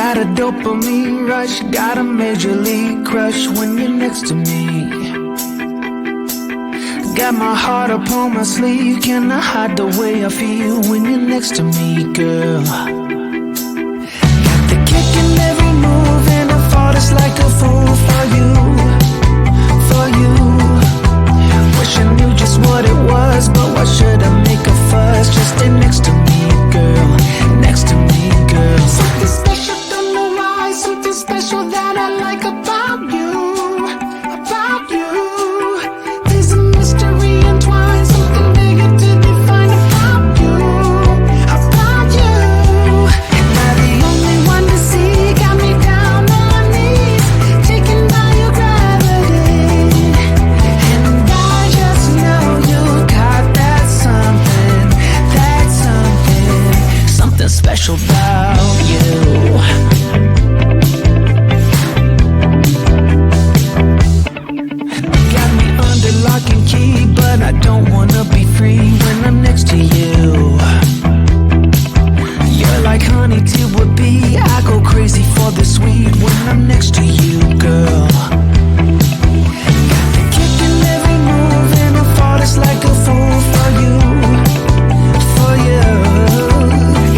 Got a dopamine rush, got a major league crush when you're next to me. Got my heart upon my sleeve, can I hide the way I feel when you're next to me, girl? Got the kick in every move and I fought just like a fool for you, for you. Wish I knew just what it was, but why should I make a fuss? Just stay next to me, girl, next to me, girl. Something special, don't know why, something special that I like about you, about you. There's a mystery entwined, something bigger to define about you, about you. Am I the only one to see? Got me down on my knees, taken by your gravity. And I just know you got that something, something special about you. Got me under lock and key, but I don't wanna be free when I'm next to you. You're like honey to a bee, I go crazy for the sweet when I'm next to you, girl. Got the kick in every move and I fought just like a fool for you, for you.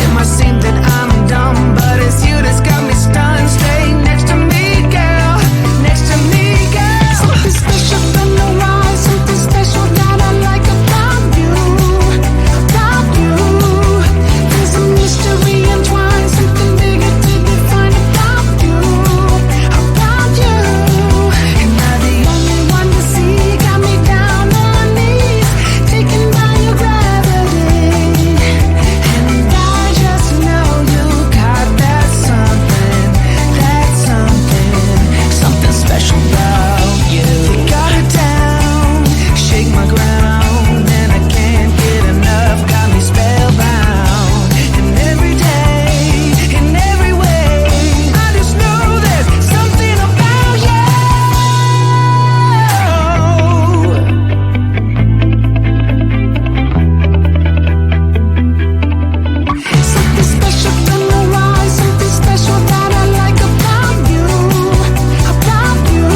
It might seem that I'm dumb, but it's you that's got me stunned. Stay next to me, girl, next to me, girl. Something special, don't know why, something special that I like about you, about you. There's a mystery entwined, something bigger to define about you, about you. Am I the only one to see? Got me down on my knees, taken by your gravity. And I just know you got that something, something special about you. You got it down, shake my ground, and I can't get enough. Got me spellbound, and every day, in every way, I just know there's something about you. Something special, don't know why, something special that I like about you, about you.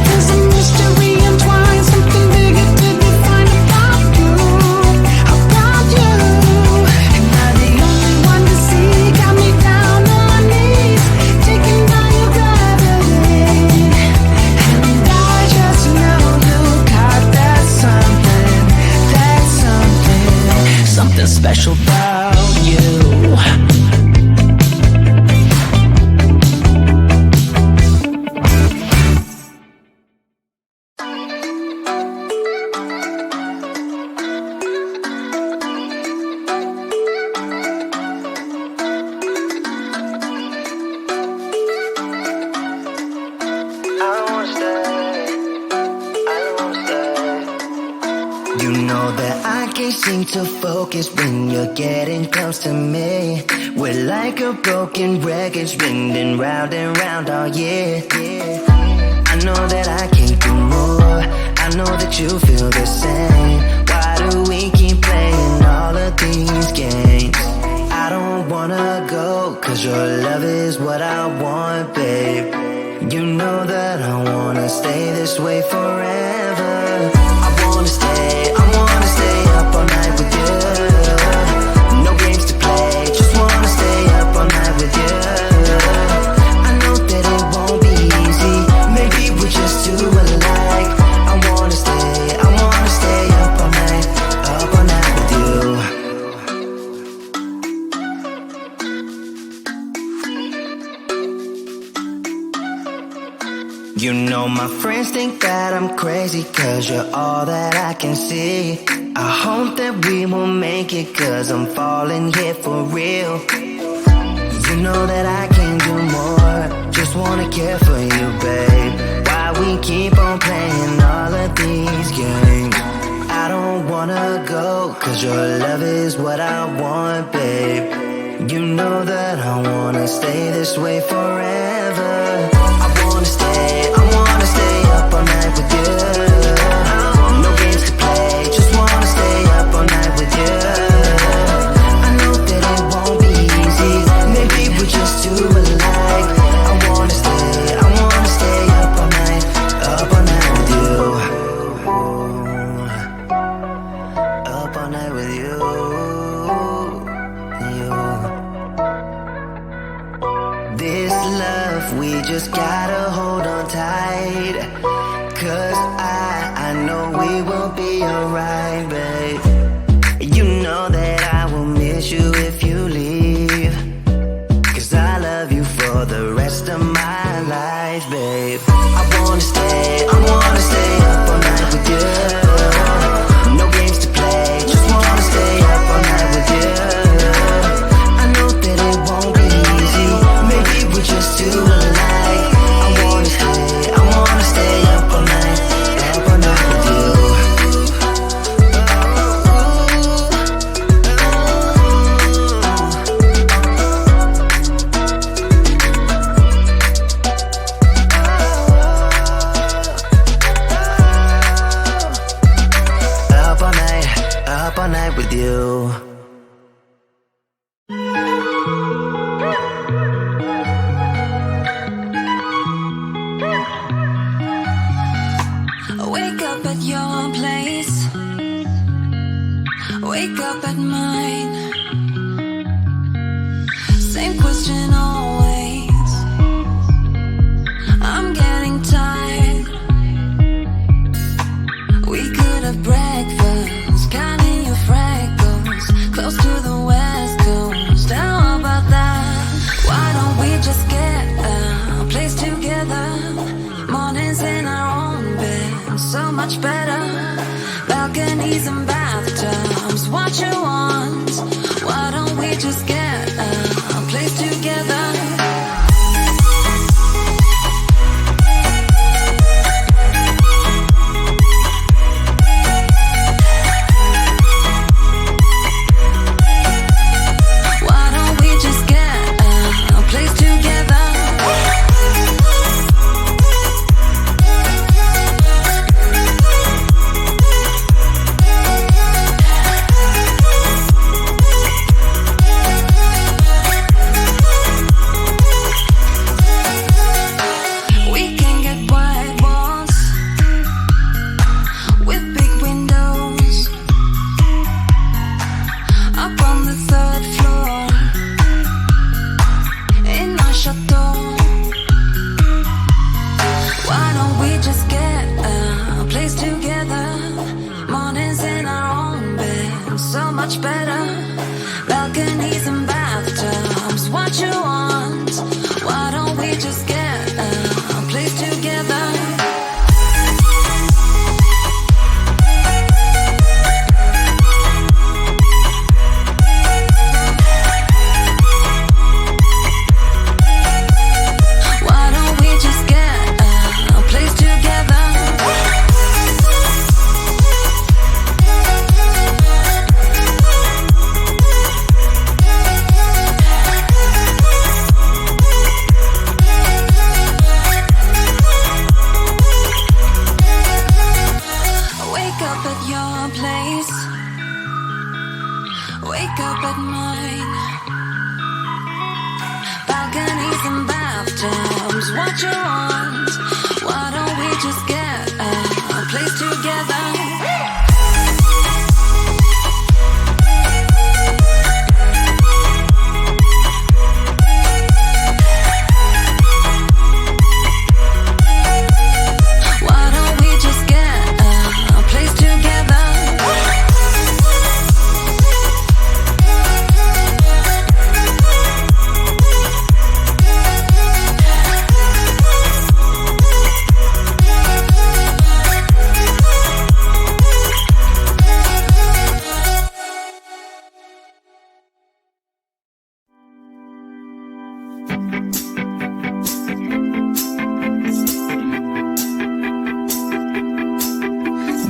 There's a mystery entwined, something bigger to define about you, about you. Am I the only one to see? Got me down on my knees, taken by your gravity. And I just know you got that something special about you. You know that I can't seem to focus when you're getting close to me. We're like a broken record spinning round and round all year. I know that I can't do more, I know that you feel the same. Why do we keep playing all of these games? I don't wanna go, cause your love is what I want, babe. You know that I wanna stay this way forever. I wanna stay up all night with you. No games to play, just wanna stay up all night with you. I know that it won't be easy, maybe we're just too alike. I wanna stay up all night with you. You know my friends think that I'm crazy, cause you're all that I can see. I hope that we will make it, cause I'm falling here for real. You know that I can do more, just wanna care for you, babe. Why we keep on playing all of these games? I don't wanna go, cause your love is what I want, babe. You know that I wanna stay this way forever. I wanna stay up all night with you. No games to play, just wanna stay up all night with you. I know that it won't be easy, maybe we're just too enough, we just gotta hold on tight. Cause I know we will be alright, babe. You know that I will miss you if you leave. Cause I love you for the rest of my life, babe. I wanna stay up all night with you. No games to play, just wanna stay up all night with you. I know that it won't be easy, maybe we're just too alike. I wanna stay up all night with you. Up all night with you. Wake up at your place, wake up at mine. Same question always. I'm getting tired. We could have breakfast, counting your freckles, close to the west coast. How about that? Why don't we just get a place together? Mornings in our own bed, so much better. Balconies and bathtubs, what you want? Why don't we just get a place together?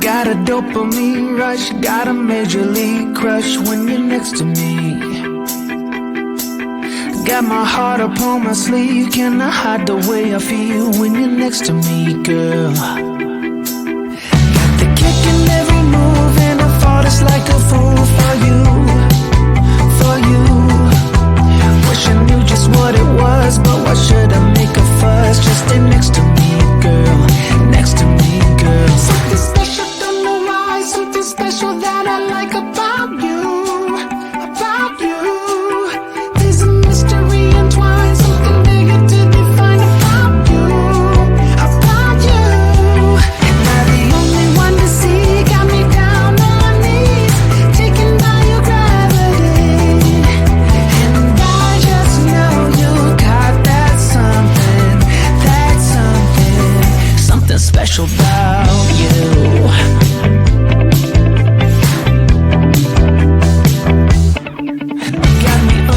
Got a dopamine rush, got a major league crush when you're next to me. Got my heart upon my sleeve, can I hide the way I feel when you're next to me, girl? Got the kick in every move and I fought it's like a fool for you, for you. Wish I knew just what it was, but why should I make a fuss? Just stay next to me, girl, next to me, girl. Something special, don't know why, something special that I like about you, about you. There's a mystery entwined, something bigger to define.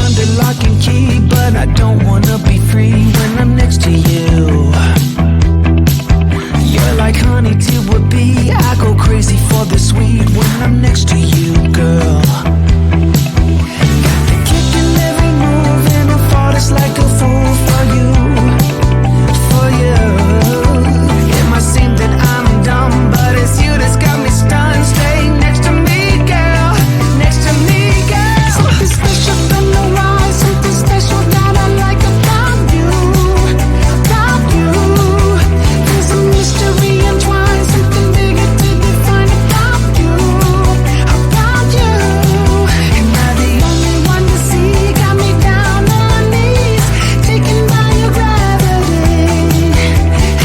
under lock and key, but I don't wanna be free when I'm next to you. You're like honey to a bee. I go crazy for the sweet when I'm next to you, girl. Got the kick in every move and I fall just like a fool for you, for you. It might seem that I'm dumb, but it's you that's got me stunned. Stay next to me, girl, next to me, girl. Something special from the rise, something special that I like about you, about you. There's a mystery entwined, something bigger to define about you, about you. And I'm the only one to see, got me down on my knees, taken by your gravity.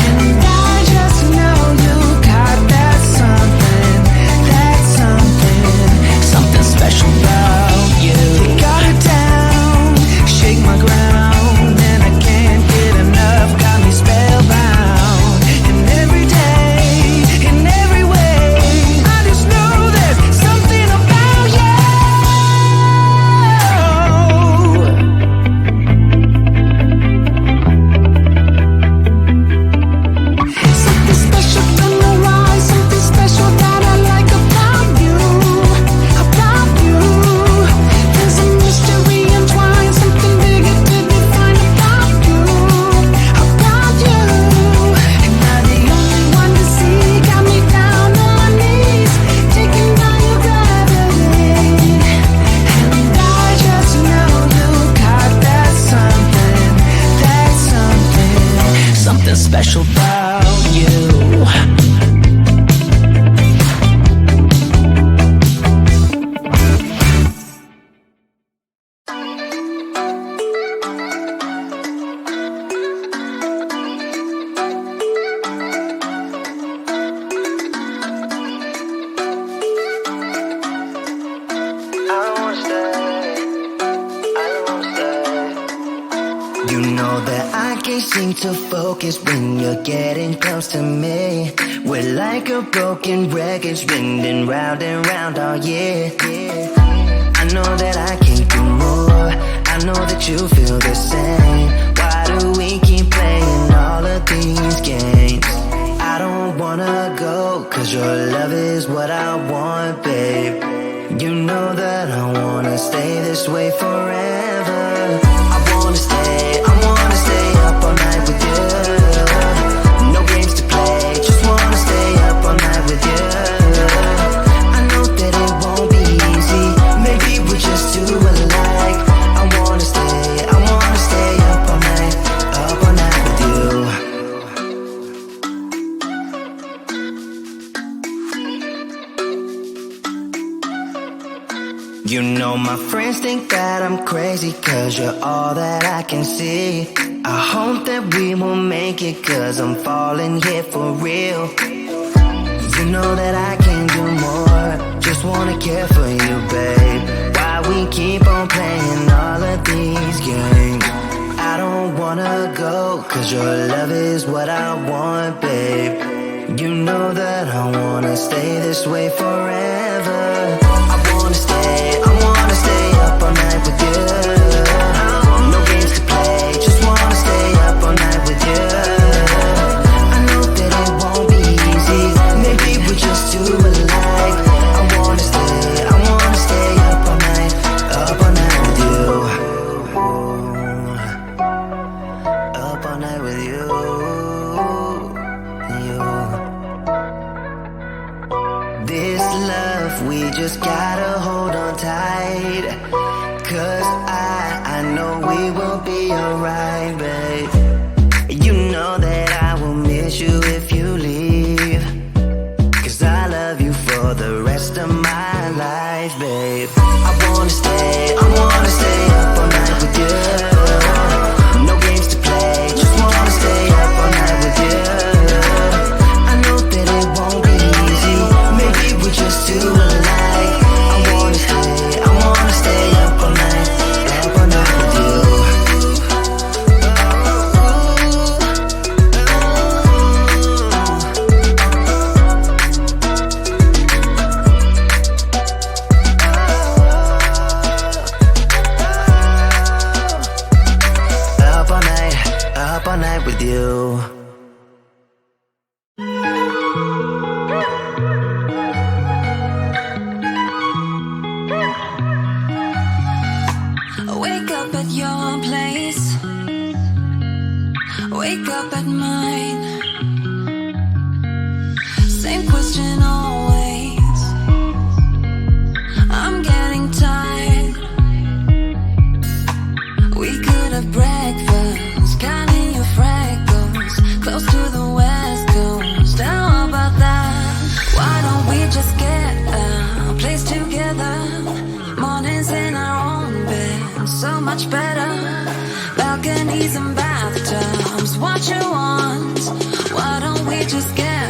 And I just know you got that something, something special about you. You got it down, shake my ground, and I can't get enough, got me spellbound. And every day, in every way, I just know there's something about you. Something special from the rise, something special that I like about you, about you. There's a mystery entwined, something bigger to define about you, about you. And I'm the only one to see, got me down on my knees, taken by your gravity. And I just know you got that something special about you. You know that I can't seem to focus when you're getting close to me. We're like a broken record spinning round and round all year. I know that I can't do more, I know that you feel the same. Why do we keep playing all of these games? I don't wanna go, cause your love is what I want, babe. You know that I wanna stay this way forever. I wanna stay up all night with you. No games to play, just wanna stay up all night with you. I know that it won't be easy, maybe we're just too alike. I wanna stay up all night with you. You know my friends think that I'm crazy, cause you're all that I can see. I hope that we will make it, cause I'm falling here for real. You know that I can do more, just wanna care for you, babe. Why we keep on playing all of these games? I don't wanna go, cause your love is what I want, babe. You know that I wanna stay this way forever. I wanna stay up all night with you. No games to play, just wanna stay up all night with you. I know that it won't be easy, maybe we're just too alike. I wanna stay up all night with you. Up all night with you. This love, we just gotta hold on tight, cause I know we will be alright, babe. You know that I will miss you if you leave, cause I love you for the rest of my life, babe. I wanna stay up all night with you. No games to play, just wanna stay up all night with you. I know that it won't be easy, maybe we're just too alike. I wanna stay up all night with you. you. Wake up at your place, wake up at mine. Same question always, I'm getting tired. We could have breakfast, counting your freckles, close to the west coast. How about that? Why don't we just get a place together? Mornings in our own bed, so much better. Balconies and bathtubs, what you want? Why don't we just get